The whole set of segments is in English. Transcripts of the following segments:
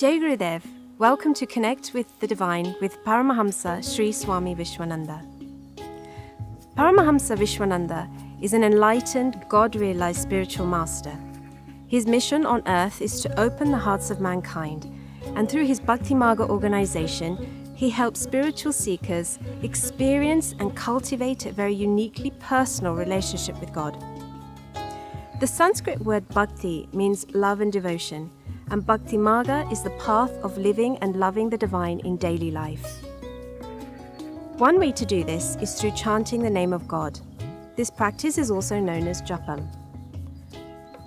Jai Gurudev, welcome to Connect with the Divine with Paramahamsa Sri Swami Vishwananda. Paramahamsa Vishwananda is an enlightened, God-realized spiritual master. His mission on earth is to open the hearts of mankind, and through his Bhakti Marga organization, he helps spiritual seekers experience and cultivate a very uniquely personal relationship with God. The Sanskrit word bhakti means love and devotion, and Bhakti Marga is the path of living and loving the divine in daily life. One way to do this is through chanting the name of God. This practice is also known as japam.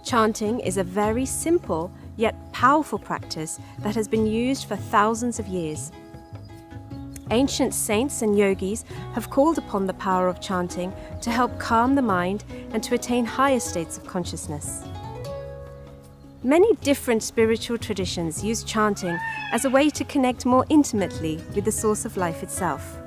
Chanting is a very simple yet powerful practice that has been used for thousands of years. Ancient saints and yogis have called upon the power of chanting to help calm the mind and to attain higher states of consciousness. Many different spiritual traditions use chanting as a way to connect more intimately with the source of life itself.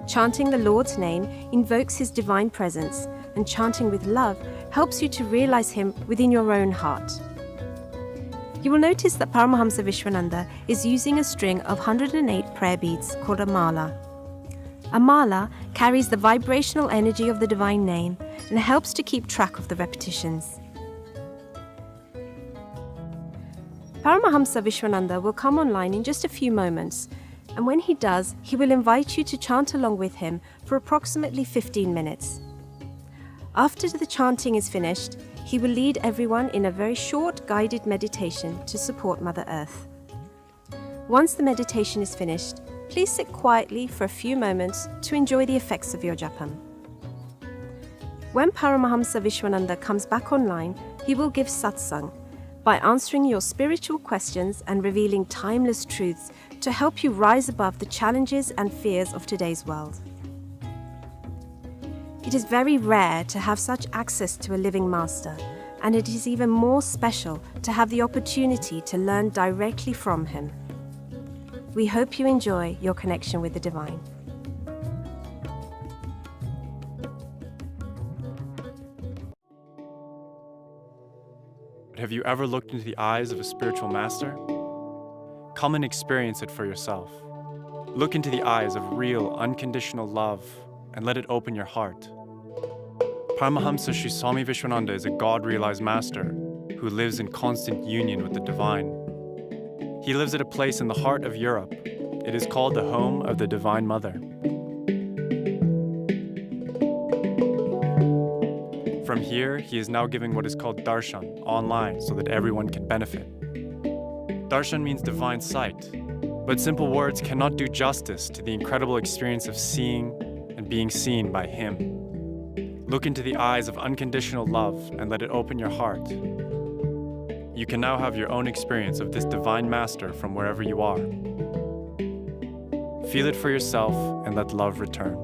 Chanting the Lord's name invokes His divine presence, and chanting with love helps you to realize Him within your own heart. You will notice that Paramahamsa Vishwananda is using a string of 108 prayer beads called a mala. A mala carries the vibrational energy of the divine name and helps to keep track of the repetitions. Paramahamsa Vishwananda will come online in just a few moments, and when he does, he will invite you to chant along with him for approximately 15 minutes. After the chanting is finished, he will lead everyone in a very short guided meditation to support Mother Earth. Once the meditation is finished, please sit quietly for a few moments to enjoy the effects of your japam. When Paramahamsa Vishwananda comes back online, he will give satsang by answering your spiritual questions and revealing timeless truths to help you rise above the challenges and fears of today's world. It is very rare to have such access to a living master, and it is even more special to have the opportunity to learn directly from him. We hope you enjoy your connection with the divine. Have you ever looked into the eyes of a spiritual master? Come and experience it for yourself. Look into the eyes of real, unconditional love and let it open your heart. Paramahamsa Sri Swami Vishwananda is a God-realized master who lives in constant union with the divine. He lives at a place in the heart of Europe. It is called the home of the Divine Mother. From here, he is now giving what is called darshan online so that everyone can benefit. Darshan means divine sight, but simple words cannot do justice to the incredible experience of seeing and being seen by him. Look into the eyes of unconditional love and let it open your heart. You can now have your own experience of this divine master from wherever you are. Feel it for yourself and let love return.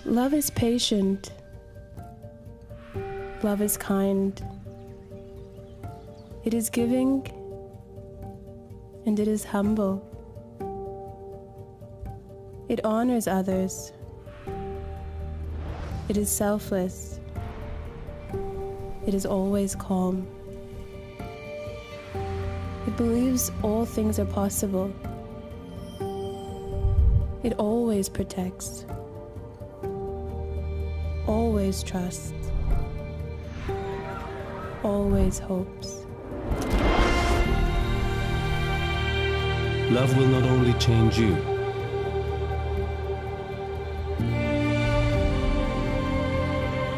Love is patient. Love is kind. It is giving, and it is humble. It honors others. It is selfless. It is always calm. It believes all things are possible. It always protects. Always trusts, always hopes. Love will not only change you,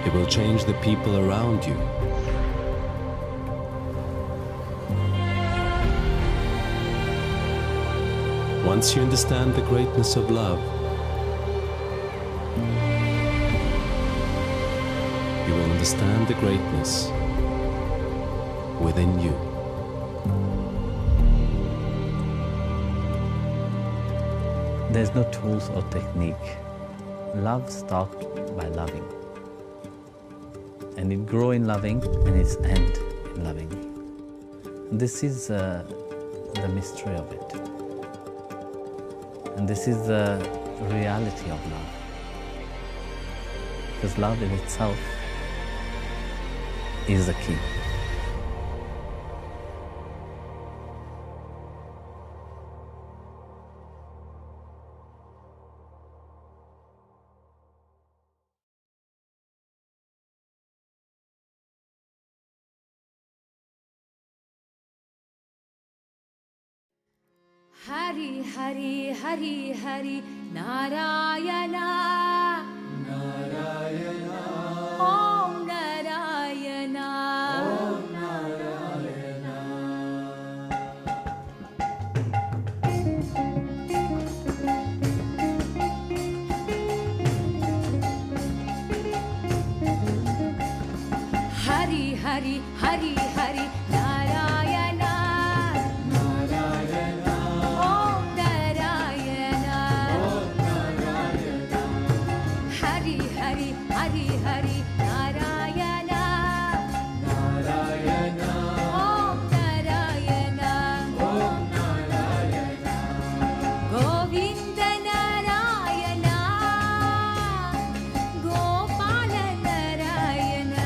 it will change the people around you. Once you understand the greatness of love, you will understand the greatness within you. There's no tools or technique. Love starts by loving. And it grows in loving and it's end in loving. This is the mystery of it. And this is the reality of love. Because love in itself is the key. Hari Hari Hari Hari Narayana Narayana Om Narayana Om Narayana Hari Hari Hari Hari Narayana Hari Hari Hari Narayana Narayana Om Narayana Om Narayana Govinda Narayana Gopala Narayana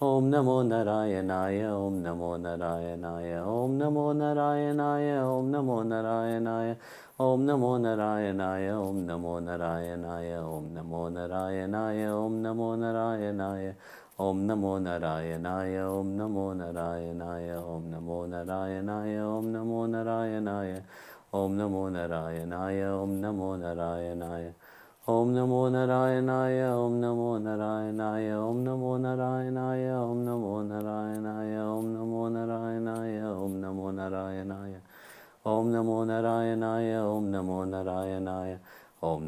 Om Namo Narayanaya, Om Namo Narayanaya, Om Namo Narayanaya, Om Namo Narayanaya, Om Namo Narayanaya, Om Namo Narayanaya, Om Namo Narayanaya, Om Namo Narayanaya, Om Namo Narayanaya, Om Namo Narayanaya, Om Namo Narayanaya, Om Namo Narayanaya, Om Namo Narayanaya, Om Namo Narayanaya. Om Namo Narayanaya, Om Namo Narayanaya, Om Namo Narayanaya, Om Namo Narayanaya, Om Namo Narayanaya, Om Namo Narayanaya, Om Namo Narayanaya, Om Namo Narayanaya, Om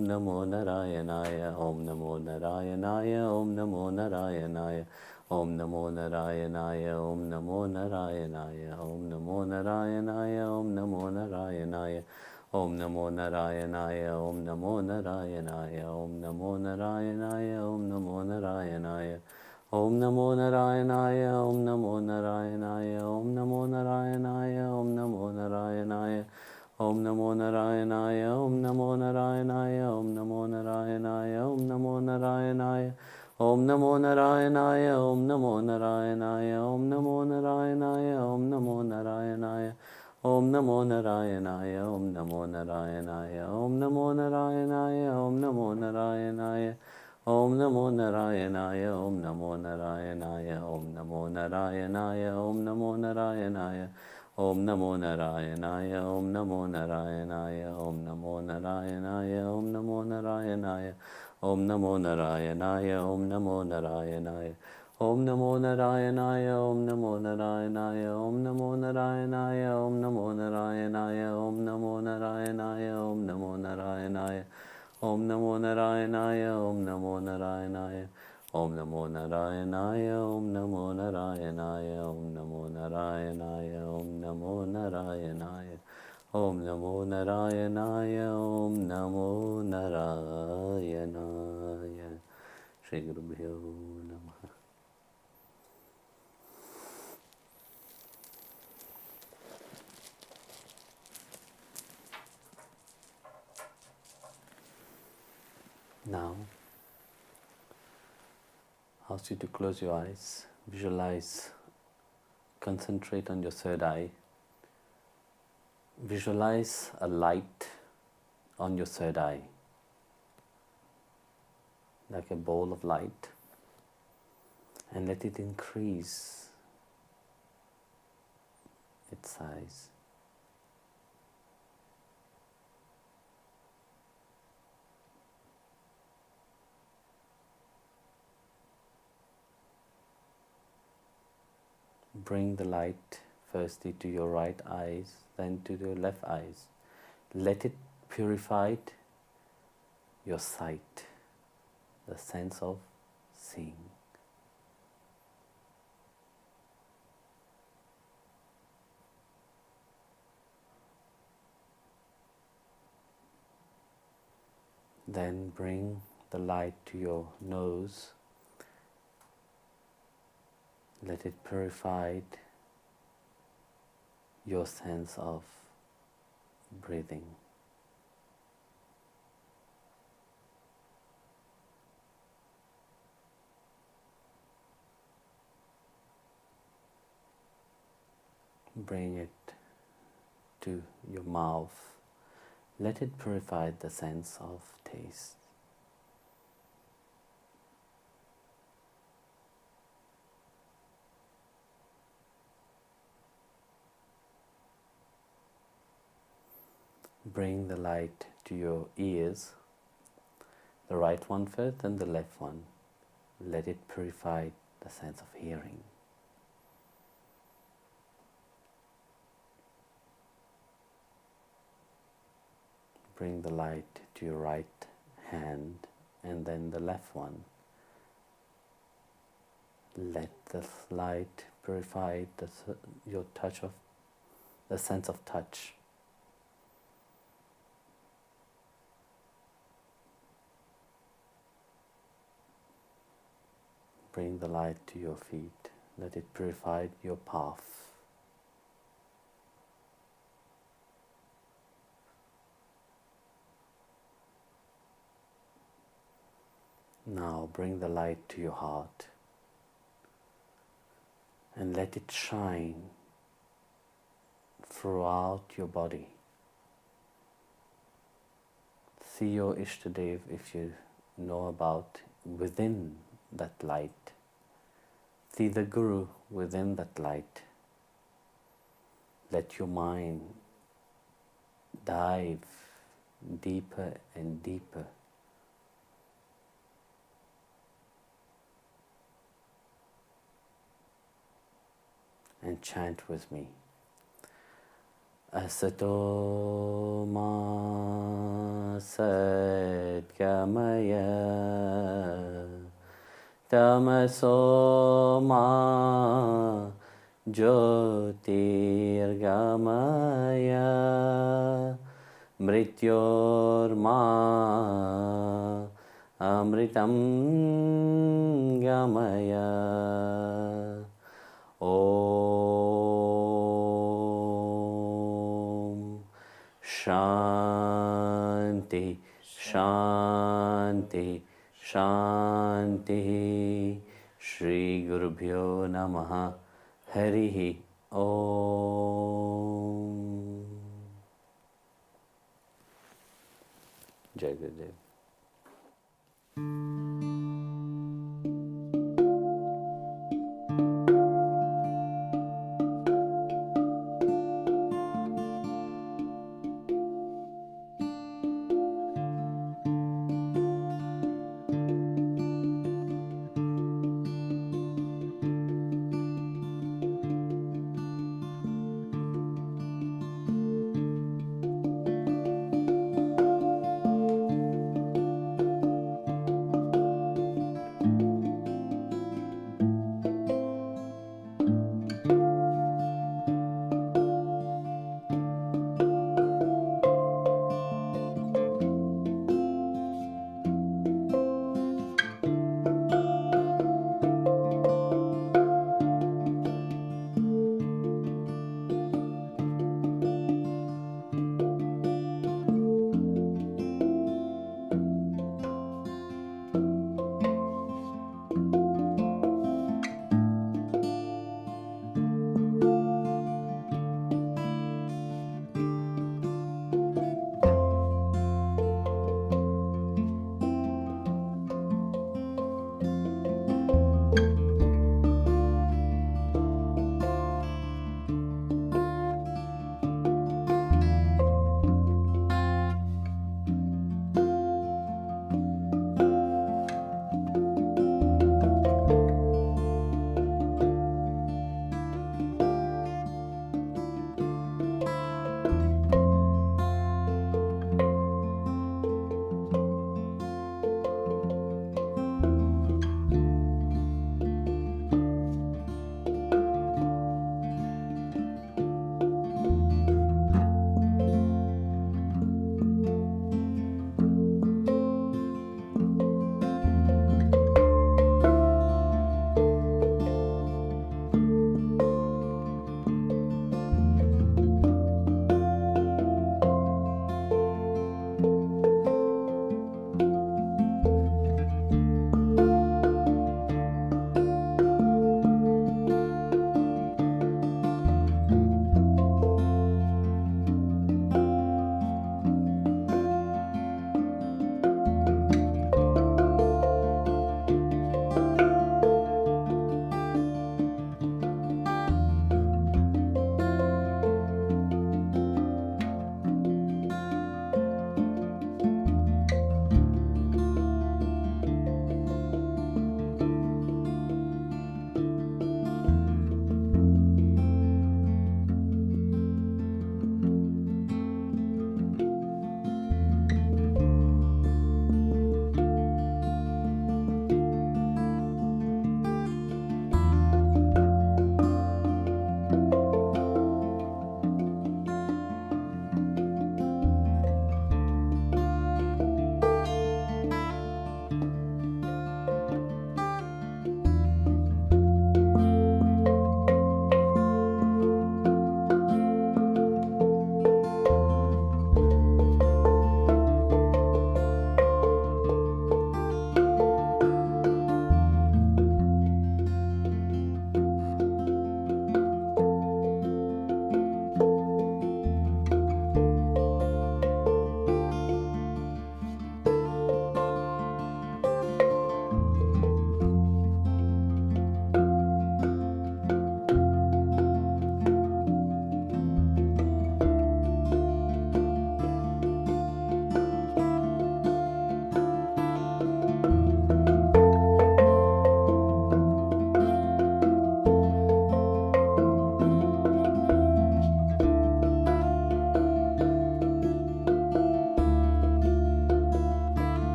Namo Narayanaya, Om Namo Narayanaya, Om Namo Narayanaya, Om Namo Narayanaya, Om Namo Narayanaya, Om Namo Narayanaya, Om Namo Narayanaya, Om Namo Narayanaya. Om Namo Narayanaya, Om Namo Narayanaya, Om Namo Narayanaya, Om Namo Narayanaya, Om Namo Narayanaya, Om Namo Narayanaya, Om Namo Narayanaya, Om Namo Narayanaya, Om Namo Narayanaya, Om Namo Narayanaya, Om Namo Narayanaya, Om Namo Narayanaya, Om Namo Narayanaya, Om Namo Narayanaya, Om Namo Narayanaya, Om Namo Narayanaya. Om Namo Narayanaya, Om Namo Narayanaya, Om Namo Narayanaya, Om Namo Narayanaya, Om Namo Narayanaya, Om Namo Narayanaya, Om Namo Narayanaya, Om Namo Narayanaya, Om Namo Narayanaya, Om Namo Narayanaya, Om Namo Narayanaya, Om Namo Narayanaya, Om Namo Narayanaya, Om Namo Narayanaya. Om Namo Narayanaya, Om Namo Narayanaya, Om Namo Narayanaya, Om Namo Narayanaya, Om Namo Narayanaya, Om Namo Narayanaya, Om Namo Narayanaya, Om Namo Narayanaya, Om Namo Narayanaya, Om Namo Narayanaya, Om Namo Narayanaya, Om Namo Narayanaya, Om Namo Narayanaya, Om Namo Narayanaya. Shri Gurubhyo Namaha. Now, ask you to close your eyes, visualize, concentrate on your third eye. Visualize a light on your third eye, like a ball of light, and let it increase its size. Bring the light firstly to your right eyes, then to your left eyes. Let it purify your sight, the sense of seeing. Then bring the light to your nose. Let it purify your sense of breathing. Bring it to your mouth. Let it purify the sense of taste. Bring the light to your ears, the right one first and the left one. Let it purify the sense of hearing. Bring the light to your right hand and then the left one. Let the light purify your touch of the sense of touch. Bring the light to your feet. Let it purify your path. Now bring the light to your heart and let it shine throughout your body. See your Ishtadev, if you know about, within that light. See the Guru within that light. Let your mind dive deeper and deeper. And chant with me. Asato ma satgamaya, tamaso ma jyotirgamaya, mrityorma amritam gamaya. Om Shanti, Shanti, Shanti. Shri Gurubhyo Namaha. Harihi Om. Jai Gurudev.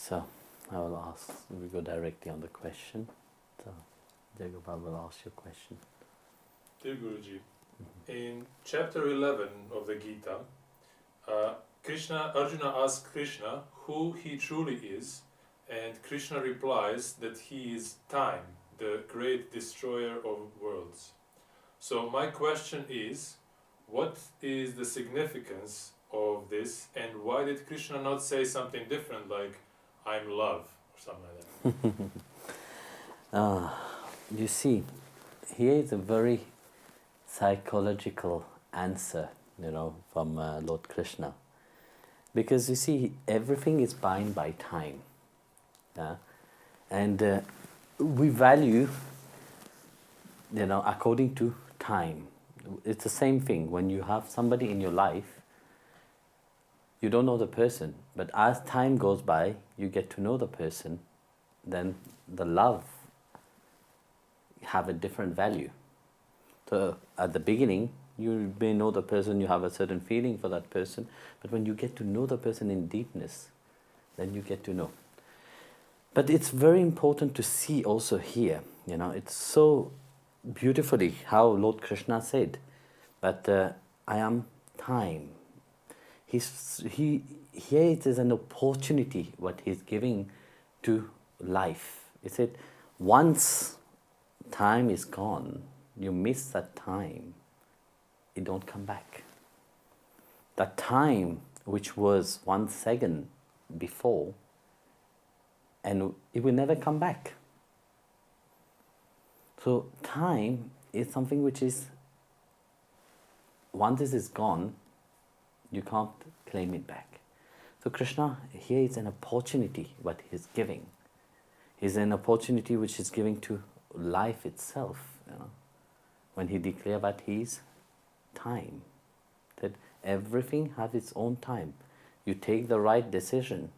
So I will ask, we go directly on the question. So Jagopal will ask your question. Dear Guruji, in chapter 11 of the Gita, Arjuna asks Krishna who he truly is, and Krishna replies that he is time, the great destroyer of worlds. So my question is, what is the significance of this, and why did Krishna not say something different like, I'm love, or something like that? You see, here is a very psychological answer, from Lord Krishna. Because you see, everything is bound by time. And we value, according to time. It's the same thing. When you have somebody in your life, you don't know the person, but as time goes by, you get to know the person, then the love have a different value. So at the beginning, you may know the person, you have a certain feeling for that person, but when you get to know the person in deepness, then you get to know. But it's very important to see also here, it's so beautifully how Lord Krishna said, but I am time. Here it is an opportunity what he's giving to life. He said, once time is gone, you miss that time, it don't come back. That time which was 1 second before, and it will never come back. So time is something which is, once it is gone, you can't claim it back. So Krishna here is an opportunity what he is giving. Is an opportunity which is giving to life itself. When he declared that he is time, that everything has its own time. You take the right decision,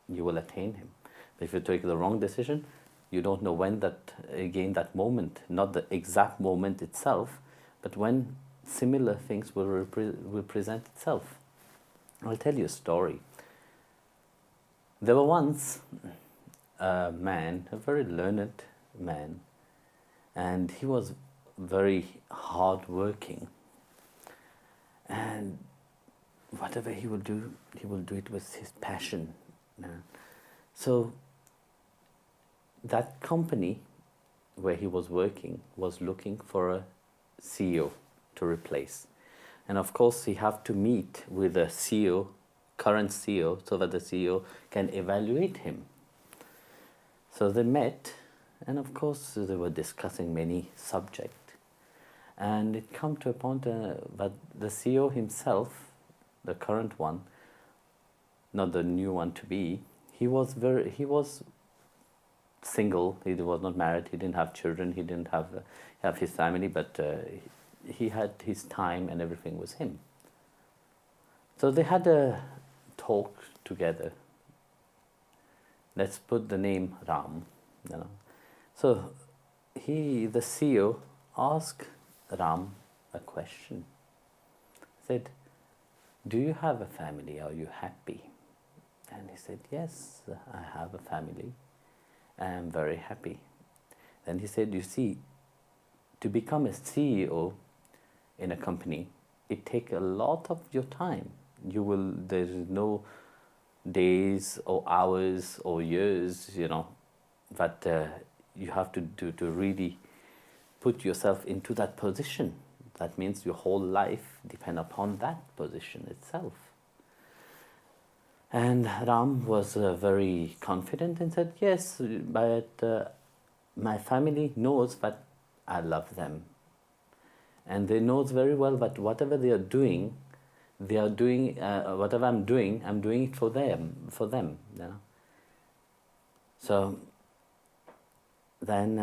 you will attain him. But if you take the wrong decision, you don't know when that moment, not the exact moment itself, but when similar things will present itself. I'll tell you a story. There was once a man, a very learned man, and he was very hard working, and whatever he will do it with his passion. So that company where he was working was looking for a CEO to replace, and of course he have to meet with the CEO, current CEO, so that the CEO can evaluate him. So they met, and of course they were discussing many subjects. And it come to a point that the CEO himself, the current one, not the new one to be, he was single. He was not married. He didn't have children. He didn't have his family, but he had his time and everything was him. So they had a talk together. Let's put the name Ram. So the CEO asked Ram a question. He said, do you have a family? Are you happy? And he said, yes, I have a family. I am very happy. Then he said, you see, to become a CEO in a company, it takes a lot of your time. There is no days or hours or years, but you have to really put yourself into that position. That means your whole life depends upon that position itself. And Ram was very confident and said, yes, but my family knows that I love them. And they knows very well that whatever they are doing, whatever I'm doing it for them. So then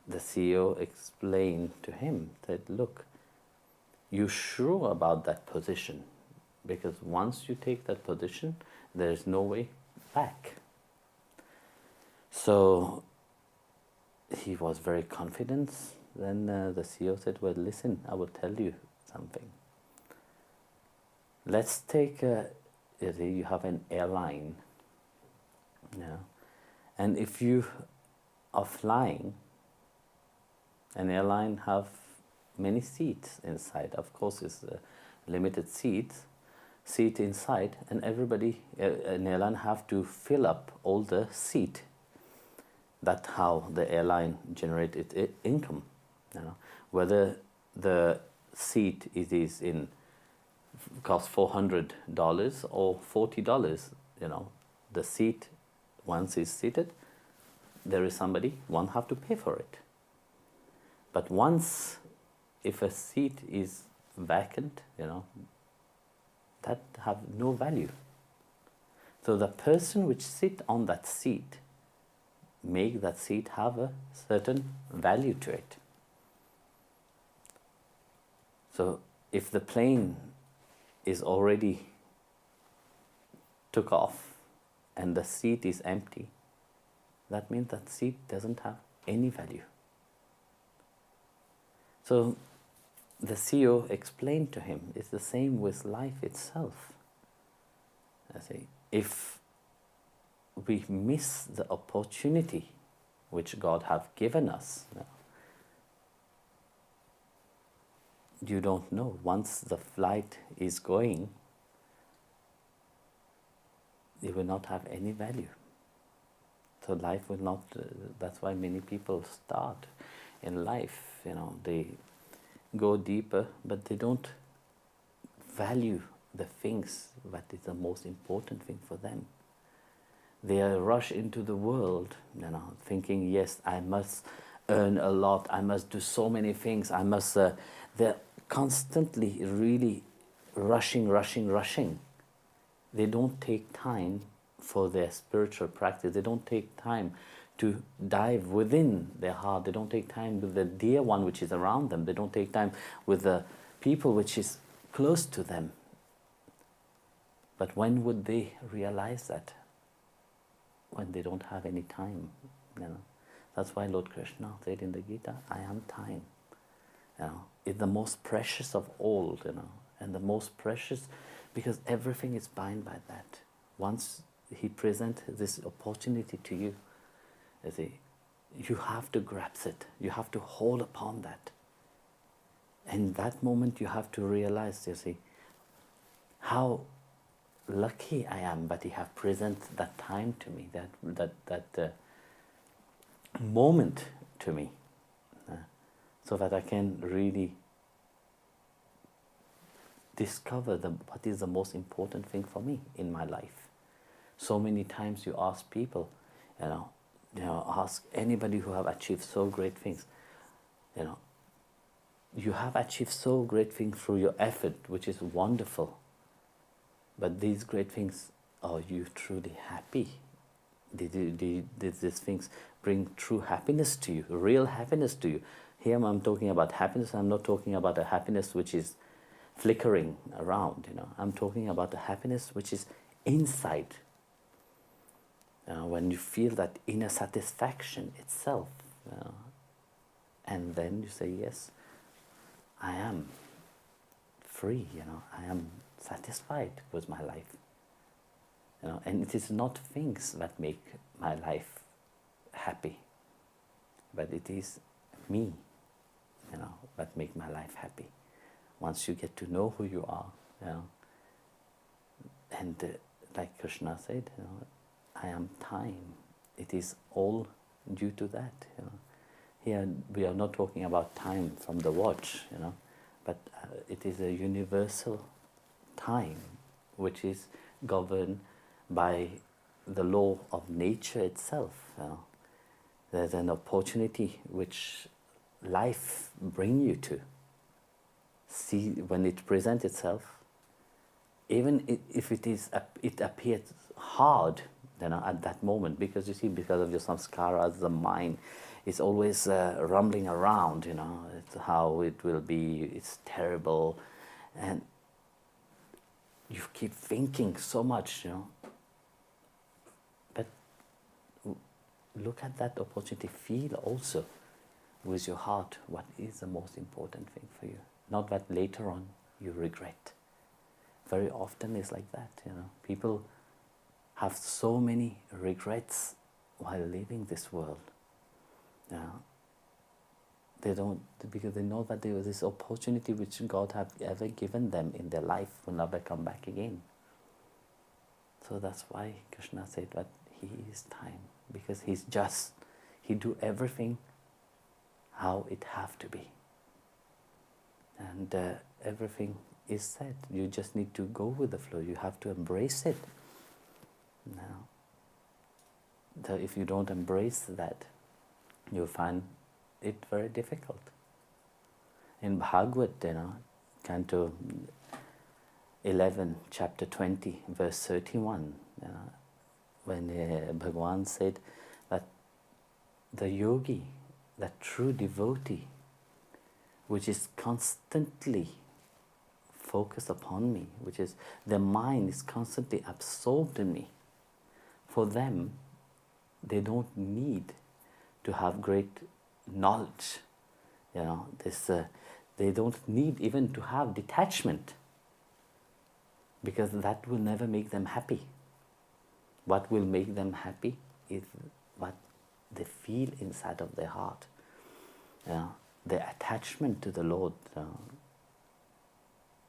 the CEO explained to him, said, look, you sure about that position? Because once you take that position, there is no way back. So he was very confident. Then the CEO said, well, listen, I will tell you something. Let's take, you have an airline, And if you are flying, an airline have many seats inside. Of course, it's a limited seat inside, and everybody, an airline have to fill up all the seat. That's how the airline generated income. Whether the seat is in cost $400 or $40, the seat, once it's seated, there is somebody, one have to pay for it. But once, if a seat is vacant, that have no value. So the person which sit on that seat make that seat have a certain value to it. So if the plane is already took off and the seat is empty, that means that seat doesn't have any value. So the CEO explained to him, it's the same with life itself. I say, if we miss the opportunity which God have given us, you don't know. Once the flight is going, it will not have any value. So life will not, that's why many people start in life, they go deeper, but they don't value the things that is the most important thing for them. They rush into the world, thinking, yes, I must earn a lot, I must do so many things, I must, they're constantly really rushing. They don't take time for their spiritual practice. They don't take time to dive within their heart. They don't take time with the dear one which is around them. They don't take time with the people which is close to them. But when would they realize that? When they don't have any time. That's why Lord Krishna said in the Gita, I am time. It's the most precious of all, and the most precious because everything is bound by that. Once he presents this opportunity to you, you have to grasp it. You have to hold upon that. And that moment you have to realize, how lucky I am that he have presented that time to me, that moment to me, so that I can really discover what is the most important thing for me in my life. So many times you ask people, ask anybody who have achieved so great things, you have achieved so great things through your effort, which is wonderful. But these great things, are you truly happy? Did these things bring true happiness to you, real happiness to you? Here I'm talking about happiness. I'm not talking about a happiness which is flickering around. I'm talking about a happiness which is inside. When you feel that inner satisfaction itself, and then you say, yes, I am free. I am satisfied with my life. And it is not things that make my life happy, but it is me, that make my life happy. Once you get to know who you are, and like Krishna said, I am time. It is all due to that. Here we are not talking about time from the watch, but it is a universal time which is governed by the law of nature itself. There's an opportunity which life brings you to. See, when it presents itself, even if it appears hard, at that moment, because you see, because of your samskaras, the mind is always rumbling around. It's how it will be. It's terrible, and you keep thinking so much. But look at that opportunity. Feel also with your heart what is the most important thing for you. Not that later on you regret. Very often it's like that, People have so many regrets while leaving this world. They don't, because they know that this opportunity which God have ever given them in their life will never come back again. So that's why Krishna said that He is time, because He's just. He do everything how it have to be. And everything is said. You just need to go with the flow. You have to embrace it. Now, if you don't embrace that, you'll find it very difficult. In Bhagavad, Canto 11, chapter 20, verse 31, when Bhagavan said that the yogi, that true devotee, which is constantly focused upon me, which is their mind is constantly absorbed in me, for them, they don't need to have great knowledge. They don't need even to have detachment, because that will never make them happy. What will make them happy is what they feel inside of their heart. Their attachment to the Lord.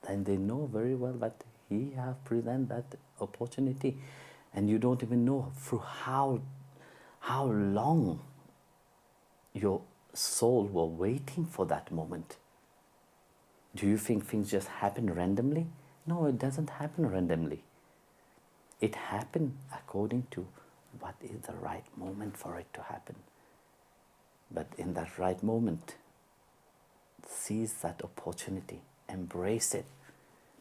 And they know very well that He have presented that opportunity, and you don't even know through how long your soul were waiting for that moment. Do you think things just happen randomly? No, it doesn't happen randomly. It happened according to what is the right moment for it to happen. But in that right moment, seize that opportunity, embrace it,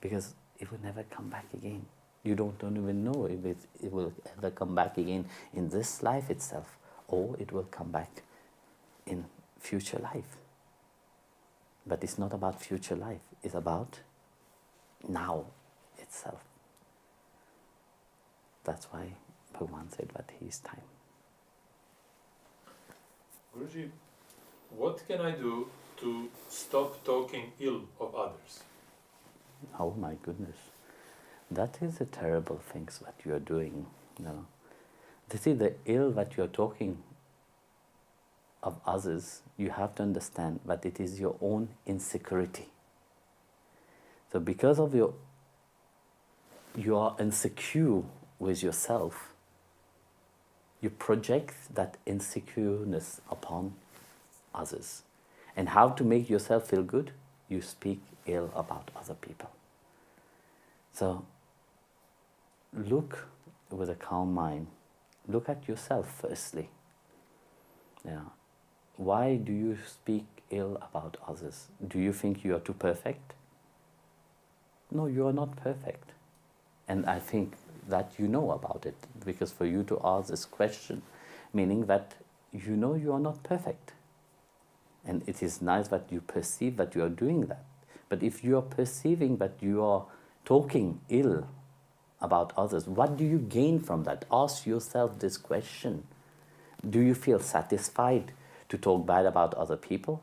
because it will never come back again. You don't even know if it will ever come back again in this life itself, or it will come back in future life. But it's not about future life, it's about now itself. That's why Bhagavan said that He is time. Guruji, what can I do to stop talking ill of others? Oh my goodness. That is a terrible thing what you are doing. This is the ill that you are talking of others. You have to understand that it is your own insecurity. So because of you are insecure with yourself, you project that insecureness upon others. And how to make yourself feel good? You speak ill about other people. So look with a calm mind. Look at yourself firstly. Why do you speak ill about others? Do you think you are too perfect? No, you are not perfect. And I think that you know about it, because for you to ask this question, meaning that you know you are not perfect. And it is nice that you perceive that you are doing that. But if you are perceiving that you are talking ill about others, what do you gain from that? Ask yourself this question. Do you feel satisfied to talk bad about other people?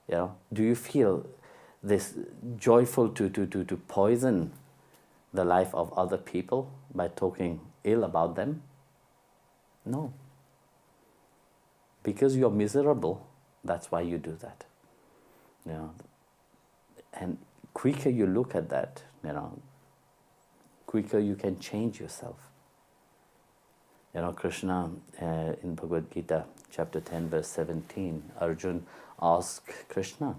Do you feel this joyful to poison the life of other people by talking ill about them? No. Because you're miserable, that's why you do that. And quicker you look at that, quicker you can change yourself. Krishna in Bhagavad Gita, chapter 10, verse 17, Arjuna asked Krishna,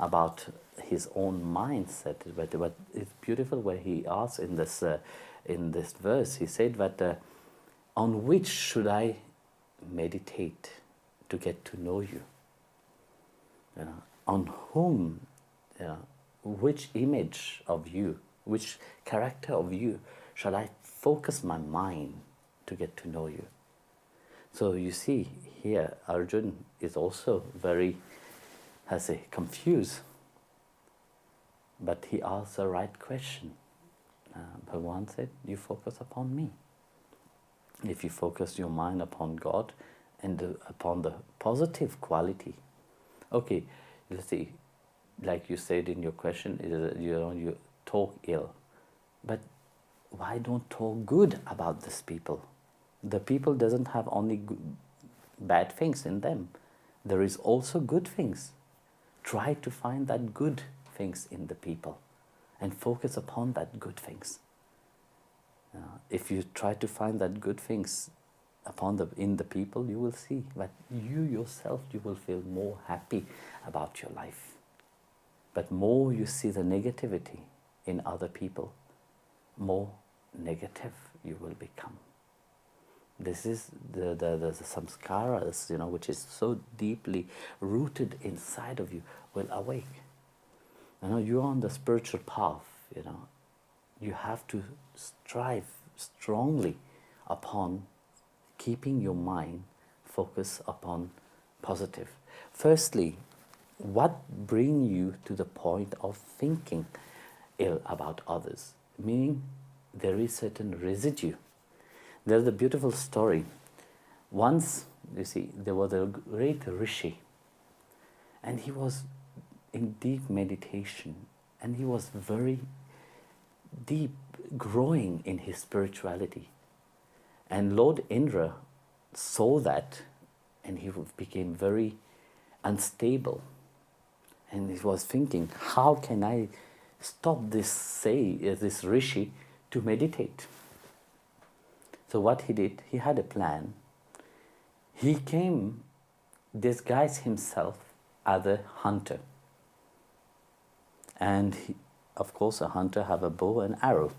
about his own mindset. But it's beautiful where he asks in this verse. He said that on which should I meditate to get to know you? On whom, which image of you, which character of you shall I focus my mind to get to know you? So you see here, Arjuna is also very, confused. But he asked the right question. Bhagavan said, you focus upon me. If you focus your mind upon God and upon the positive quality. Okay, you see, like you said in your question, you talk ill. But why don't talk good about these people? The people doesn't have only bad things in them. There is also good things. Try to find that good things in the people and focus upon that good things. If you try to find that good things in the people, you will see that you yourself, you will feel more happy about your life. But more you see the negativity in other people, more negative you will become. This is the samskaras, which is so deeply rooted inside of you, will awake. You're on the spiritual path, you have to strive strongly upon keeping your mind focused upon positive. Firstly, what brings you to the point of thinking ill about others? Meaning there is certain residue. There's a beautiful story. Once, you see, there was a great rishi, and he was in deep meditation, and he was very deep, growing in his spirituality. And Lord Indra saw that, and he became very unstable. And he was thinking, how can I stop this rishi to meditate? So what he did, he had a plan. He came, disguised himself as a hunter. And of course, a hunter have a bow and arrow.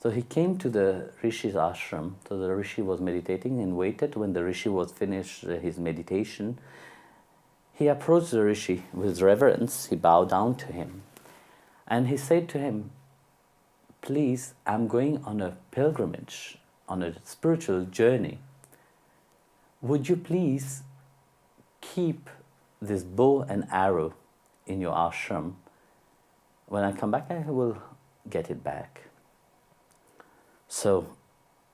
So he came to the rishi's ashram. So the rishi was meditating and waited. When the rishi was finished his meditation, he approached the rishi with reverence. He bowed down to him. And he said to him, please, I'm going on a pilgrimage, on a spiritual journey. Would you please keep this bow and arrow in your ashram? When I come back, I will get it back. So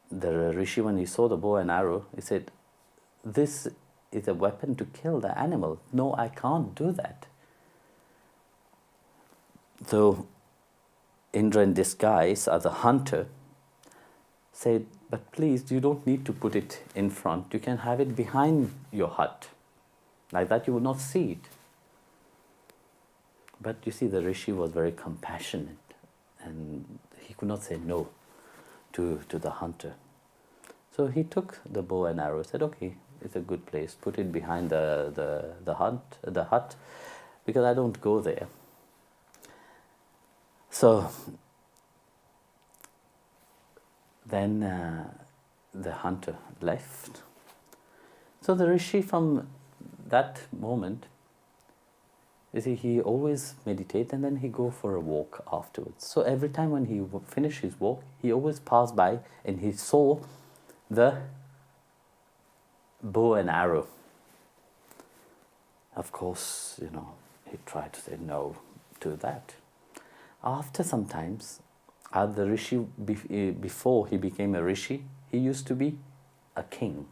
the rishi, when he saw the bow and arrow, he said, this is a weapon to kill the animal. No, I can't do that. So Indra, in disguise as a hunter, said, but please, you don't need to put it in front. You can have it behind your hut. Like that you will not see it. But you see, the rishi was very compassionate, and he could not say no to the hunter. So he took the bow and arrow, said, okay, it's a good place. Put it behind the hut, because I don't go there. So then the hunter left. So the rishi, from that moment, you see, he always meditate and then he go for a walk afterwards. So every time when he finished his walk, he always passed by and he saw the bow and arrow. Of course, he tried to say no to that. After some times, the rishi, before he became a rishi, he used to be a king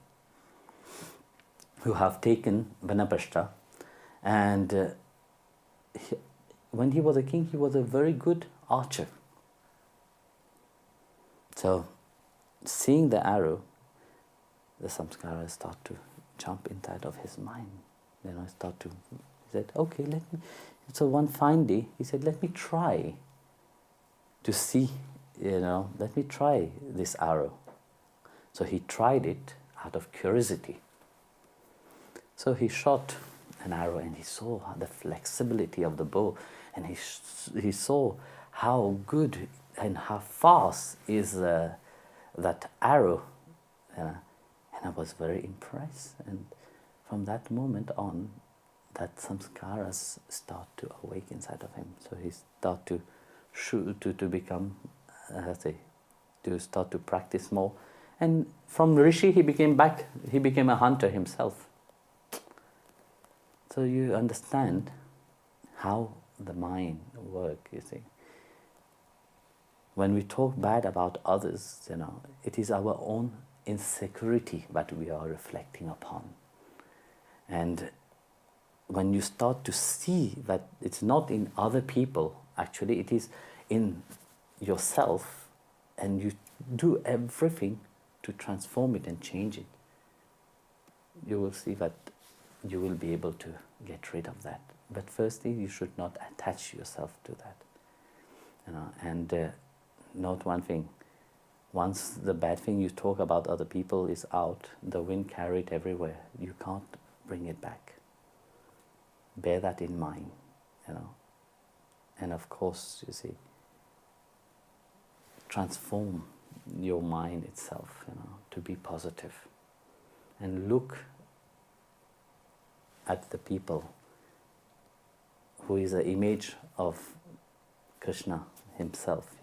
who have taken Vanapashta, and when he was a king, he was a very good archer. So, seeing the arrow, the samskaras start to jump inside of his mind. He said, okay, let me. So one fine day, he said, let me try to see, let me try this arrow. So he tried it out of curiosity. So he shot an arrow and he saw the flexibility of the bow, and he saw how good and how fast is that arrow, and I was very impressed. And from that moment on, that samskaras start to awake inside of him. So he start to become, to start to practice more. And from rishi, he became a hunter himself. So you understand how the mind works, you see. When we talk bad about others, it is our own insecurity that we are reflecting upon. And when you start to see that it's not in other people, actually it is in yourself and you do everything to transform it and change it, you will see that you will be able to get rid of that. But firstly, you should not attach yourself to that. And note one thing, once the bad thing you talk about other people is out, the wind carried everywhere, you can't bring it back. Bear that in mind, And of course, you see, transform your mind itself, to be positive. And look at the people who is an image of Krishna himself,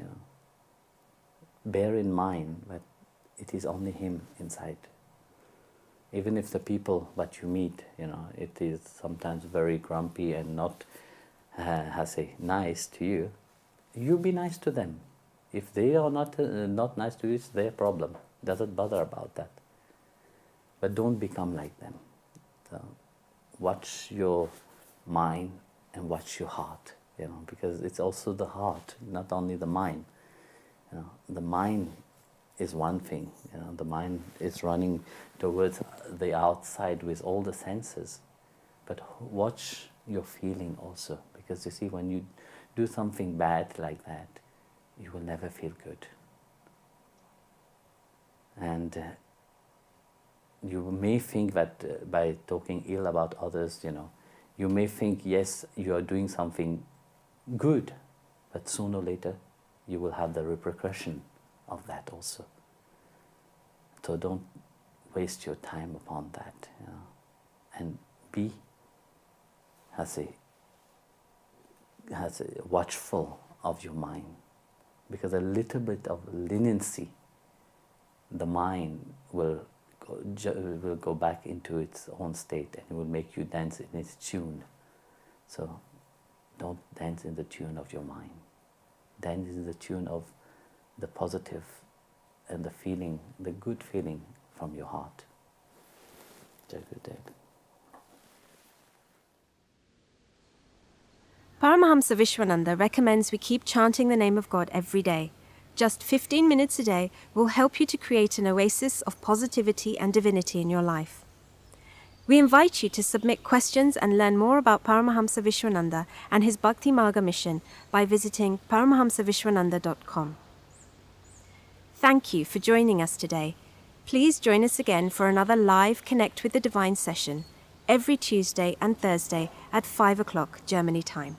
Bear in mind that it is only him inside. Even if the people that you meet, it is sometimes very grumpy and not, nice to you, you be nice to them. If they are not nice to you, it's their problem. Doesn't bother about that. But don't become like them. So watch your mind and watch your heart, because it's also the heart, not only the mind. The mind is one thing, the mind is running towards the outside with all the senses. But watch your feeling also, because you see, when you do something bad like that, you will never feel good. And you may think that by talking ill about others, you may think, yes, you are doing something good, but sooner or later you will have the repercussion of that also. So don't waste your time upon that, and be watchful of your mind, because a little bit of leniency, the mind will go back into its own state and it will make you dance in its tune. So don't dance in the tune of your mind. Dance in the tune of the positive and the feeling, the good feeling from your heart. Jai Gurudev. Paramahamsa Vishwananda recommends we keep chanting the name of God every day. Just 15 minutes a day will help you to create an oasis of positivity and divinity in your life. We invite you to submit questions and learn more about Paramahamsa Vishwananda and his Bhakti Marga mission by visiting paramahamsavishwananda.com. Thank you for joining us today. Please join us again for another live Connect with the Divine session every Tuesday and Thursday at 5 o'clock Germany time.